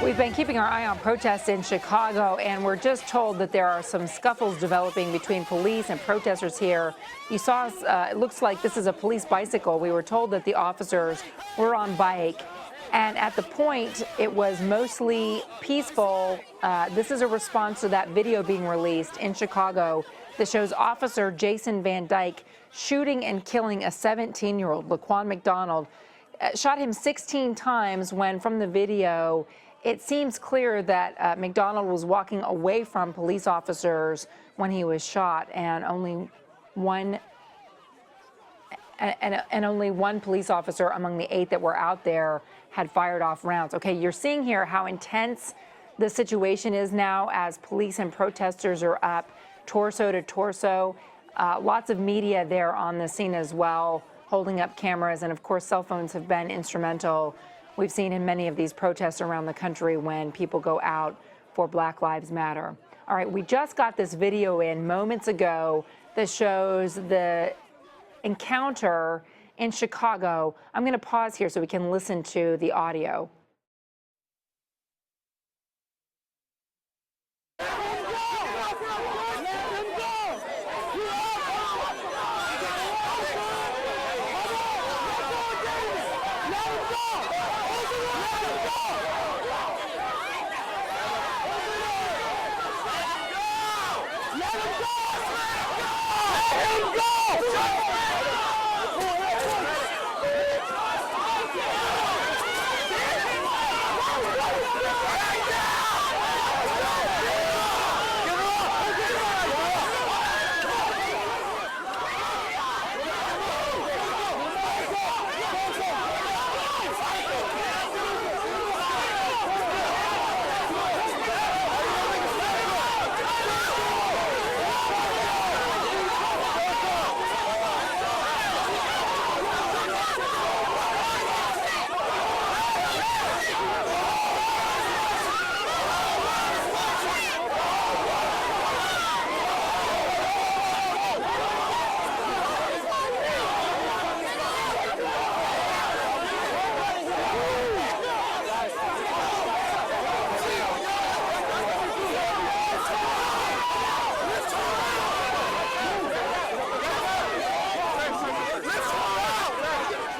We've been keeping our eye on protests in Chicago, and we're just told that there are some scuffles developing between police and protesters here. You saw, it looks like this is a police bicycle. We were told that the officers were on bike, and at the point, it was mostly peaceful. This is a response to that video being released in Chicago that shows Officer Jason Van Dyke shooting and killing a 17-year-old, Laquan McDonald. Shot him 16 times when, from the video, it seems clear that McDonald was walking away from police officers when he was shot, and only one police officer among the 8 that were out there had fired off rounds. Okay, you're seeing here how intense the situation is now as police and protesters are up torso to torso. Lots of media there on the scene as well, holding up cameras, and of course cell phones have been instrumental. We've seen in many of these protests around the country when people go out for Black Lives Matter. All right, we just got this video in moments ago that shows the encounter in Chicago. I'm going to pause here so we can listen to the audio.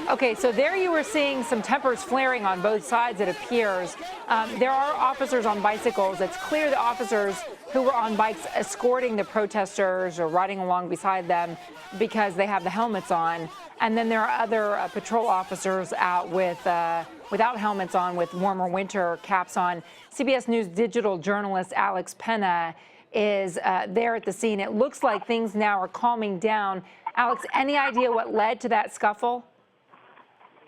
Okay, so there you were seeing some tempers flaring on both sides, it appears. There are officers on bicycles. It's clear the officers who were on bikes escorting the protesters or riding along beside them because they have the helmets on. And then there are other patrol officers out with without helmets on, with warmer winter caps on. CBS News digital journalist Alex Pena is there at the scene. It looks like things now are calming down. Alex, any idea what led to that scuffle?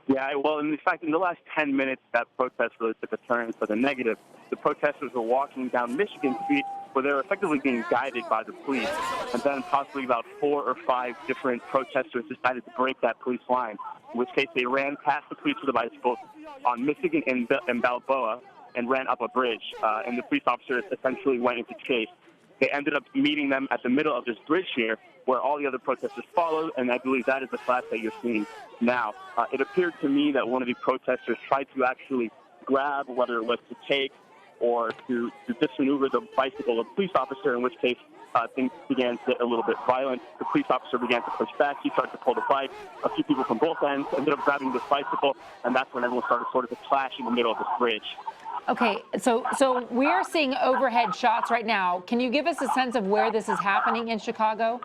Yeah, well, in fact, in the last 10 minutes, that protest really took a turn for the negative. The protesters were walking down Michigan Street where they were effectively being guided by the police. And then possibly about 4 or 5 different protesters decided to break that police line, in which case they ran past the police with a bicycle on Michigan and Balboa and ran up a bridge. And the police officers essentially went into chase. They ended up meeting them at the middle of this bridge here, where all the other protesters followed, and I believe that is the clash that you're seeing now. It appeared to me that one of the protesters tried to actually grab, whether it was to take or to dismaneuver the bicycle of a police officer, in which case things began to get a little bit violent. The police officer began to push back. He started to pull the bike. A few people from both ends ended up grabbing this bicycle, and that's when everyone started sort of to clash in the middle of this bridge. Okay, so we're seeing overhead shots right now. Can you give us a sense of where this is happening in Chicago?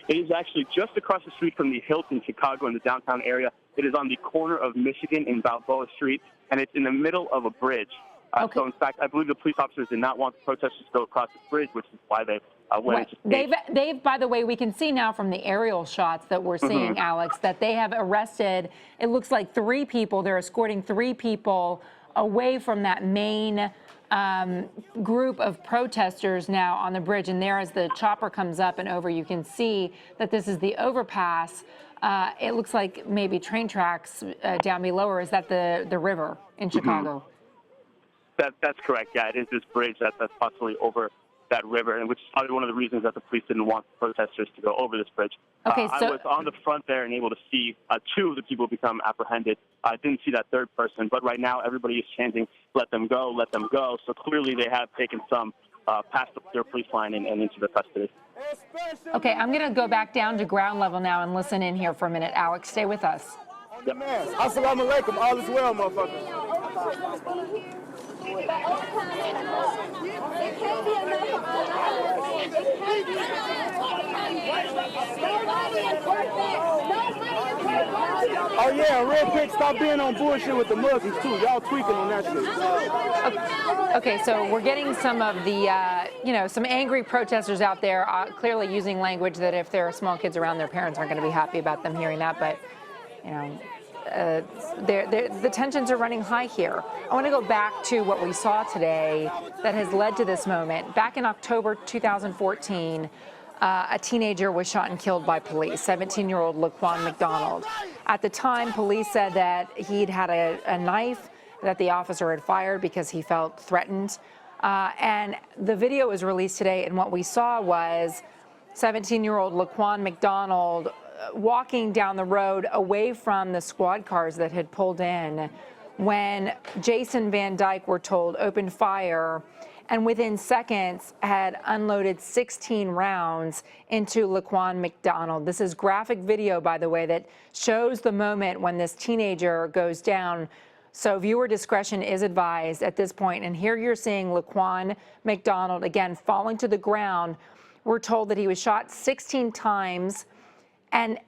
It is actually just across the street from the Hilton, Chicago, in the downtown area. It is on the corner of Michigan and Balboa Street, and it's in the middle of a bridge. Okay. So, in fact, I believe the police officers did not want the protesters to go across the bridge, which is why they went into They've, by the way, we can see now from the aerial shots that we're seeing, Alex, that they have arrested, it looks like 3 people. They're escorting 3 people away from that main group of protesters now on the bridge. And there, as the chopper comes up and over, you can see that this is the overpass. It looks like maybe train tracks down below, or is that the river in Chicago? That's correct. Yeah, it is this bridge that's possibly over that river, and which is probably one of the reasons that the police didn't want the protesters to go over this bridge. Okay, I was on the front there and able to see two of the people become apprehended. I didn't see that third person, but right now everybody is chanting, "Let them go, let them go." So clearly they have taken some past their police line and into their custody. Okay, I'm going to go back down to ground level now and listen in here for a minute. Alex, stay with us. Yep. Assalamu alaikum, all is well, motherfucker. Oh yeah, real quick, stop being on bullshit with the Muslims too. Y'all tweaking on that shit. Okay, so we're getting some of the, some angry protesters out there, clearly using language that if there are small kids around, their parents aren't going to be happy about them hearing that. But, the tensions are running high here. I want to go back to what we saw today that has led to this moment. Back in October 2014, a teenager was shot and killed by police, 17-year-old Laquan McDonald. At the time, police said that he'd had a knife that the officer had fired because he felt threatened. And the video was released today, and what we saw was 17-year-old Laquan McDonald walking down the road away from the squad cars that had pulled in when Jason Van Dyke, we're told, opened fire and within seconds had unloaded 16 rounds into Laquan McDonald. This is graphic video, by the way, that shows the moment when this teenager goes down. So viewer discretion is advised at this point. And here you're seeing Laquan McDonald, again, falling to the ground. We're told that he was shot 16 times, and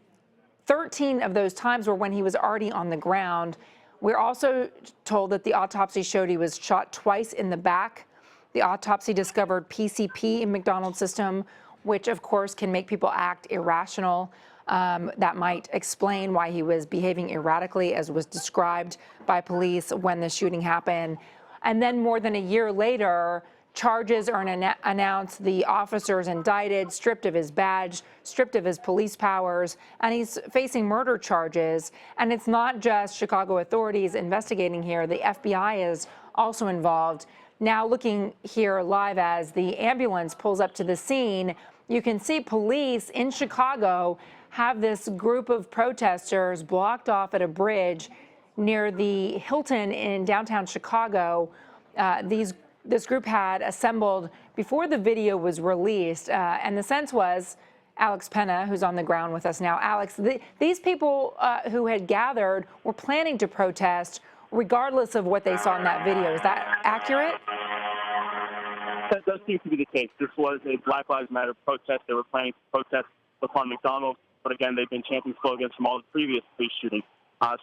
13 of those times were when he was already on the ground. We're also told that the autopsy showed he was shot twice in the back. The autopsy discovered PCP in McDonald's system, which of course can make people act irrational. That might explain why he was behaving erratically, as was described by police when the shooting happened. And then more than a year later, charges are announced. The officer is indicted, stripped of his badge, stripped of his police powers, and he's facing murder charges. And it's not just Chicago authorities investigating here. The FBI is also involved. Now looking here live as the ambulance pulls up to the scene, you can see police in Chicago have this group of protesters blocked off at a bridge near the Hilton in downtown Chicago. This group had assembled before the video was released, and the sense was, Alex Pena, who's on the ground with us now. Alex, these people who had gathered were planning to protest regardless of what they saw in that video. Is that accurate? That does seem to be the case. This was a Black Lives Matter protest. They were planning to protest Laquan McDonald, but again, they've been chanting slogans from all the previous police shootings.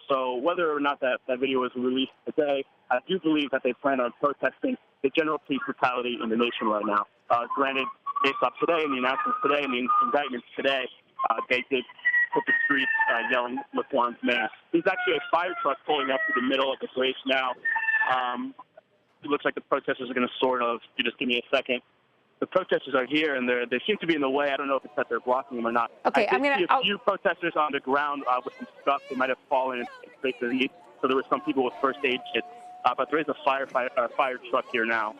So whether or not that video was released today, I do believe that they plan on protesting the general police brutality in the nation right now. Granted, based off today and the announcements today and the indictments today, they did hit the streets yelling Laquan's name. There's actually a fire truck pulling up to the middle of the bridge now. It looks like the protesters are going to sort of, you just give me a second. The protesters are here, and they seem to be in the way. I don't know if it's that they're blocking them or not. Okay, I did see a few protesters on the ground with some stuff. They might have fallen and scraped their knees, so there were some people with first aid kits. But there is a fire truck here now.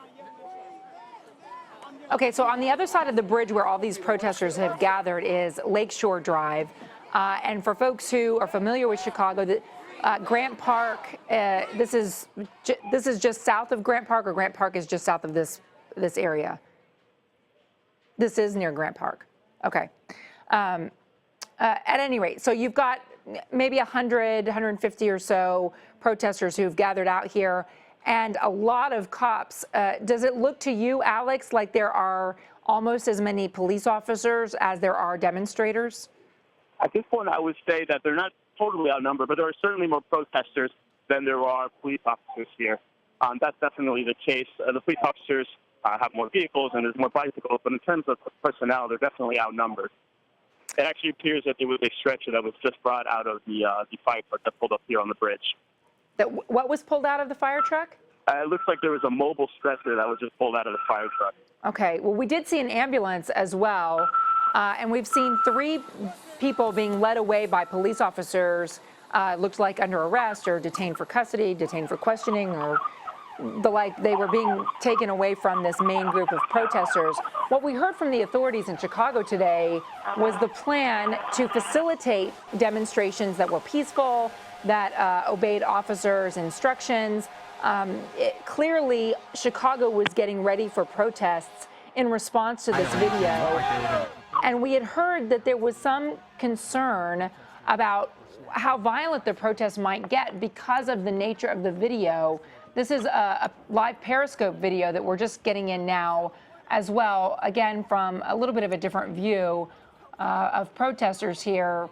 Okay, so on the other side of the bridge where all these protesters have gathered is Lakeshore Drive. And for folks who are familiar with Chicago, Grant Park, this is just south of Grant Park, or Grant Park is just south of this area? This is near Grant Park. Okay. At any rate, so you've got maybe 100, 150 or so protesters who've gathered out here, and a lot of cops. Does it look to you, Alex, like there are almost as many police officers as there are demonstrators? At this point, I would say that they're not totally outnumbered, but there are certainly more protesters than there are police officers here. That's definitely the case. The police officers have more vehicles and there's more bicycles, but in terms of personnel, they're definitely outnumbered. It actually appears that there was a stretcher that was just brought out of the fire truck that pulled up here on the bridge. What was pulled out of the fire truck? It looks like there was a mobile stretcher that was just pulled out of the fire truck. Okay, well, we did see an ambulance as well, and we've seen 3 people being led away by police officers, looked like under arrest or detained for custody, detained for questioning, or they were being taken away from this main group of protesters. What we heard from the authorities in Chicago today was the plan to facilitate demonstrations that were peaceful, that obeyed officers' instructions. Clearly, Chicago was getting ready for protests in response to this video. And we had heard that there was some concern about how violent the protests might get because of the nature of the video. This is a live Periscope video that we're just getting in now as well, again, from a little bit of a different view of protesters here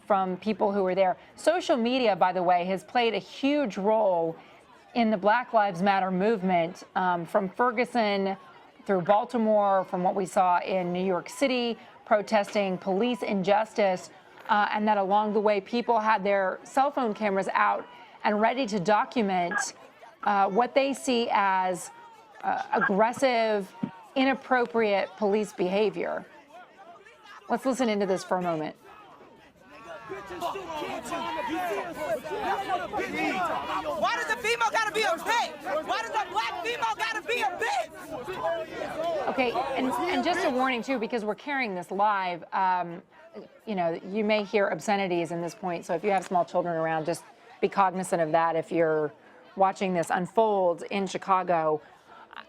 from people who were there. Social media, by the way, has played a huge role in the Black Lives Matter movement, from Ferguson through Baltimore, from what we saw in New York City, protesting police injustice, and that along the way, people had their cell phone cameras out and ready to document what they see as aggressive, inappropriate police behavior. Let's listen into this for a moment. Why does the female gotta be a bitch? Why does the black female gotta be a bitch? Okay, and just a warning too, because we're carrying this live. You know, you may hear obscenities in this point, so if you have small children around, just be cognizant of that if you're watching this unfold in Chicago.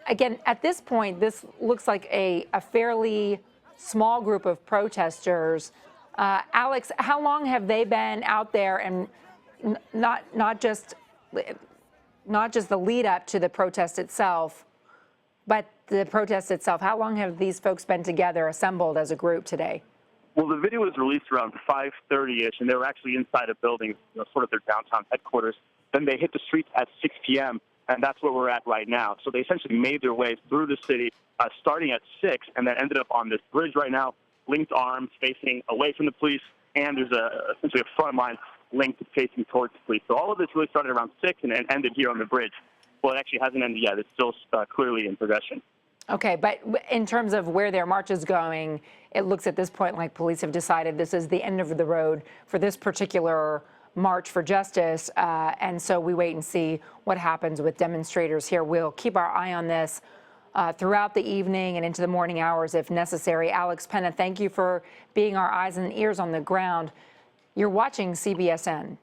Again, at this point, this looks like a fairly small group of protesters. Alex, how long have they been out there, and not just the lead up to the protest itself, but the protest itself? How long have these folks been together, assembled as a group today? Well, the video was released around 5:30ish, and they were actually inside a building, sort of their downtown headquarters. Then they hit the streets at 6 p.m., and that's where we're at right now. So they essentially made their way through the city, starting at 6, and then ended up on this bridge right now, linked arms facing away from the police, and there's essentially a front line linked facing towards the police. So all of this really started around 6 and ended here on the bridge. Well, it actually hasn't ended yet. It's still clearly in progression. Okay, but in terms of where their march is going, it looks at this point like police have decided this is the end of the road for this particular march for justice, and so we wait and see what happens with demonstrators here. We'll keep our eye on this throughout the evening and into the morning hours if necessary. Alex Pena, thank you for being our eyes and ears on the ground. You're watching CBSN.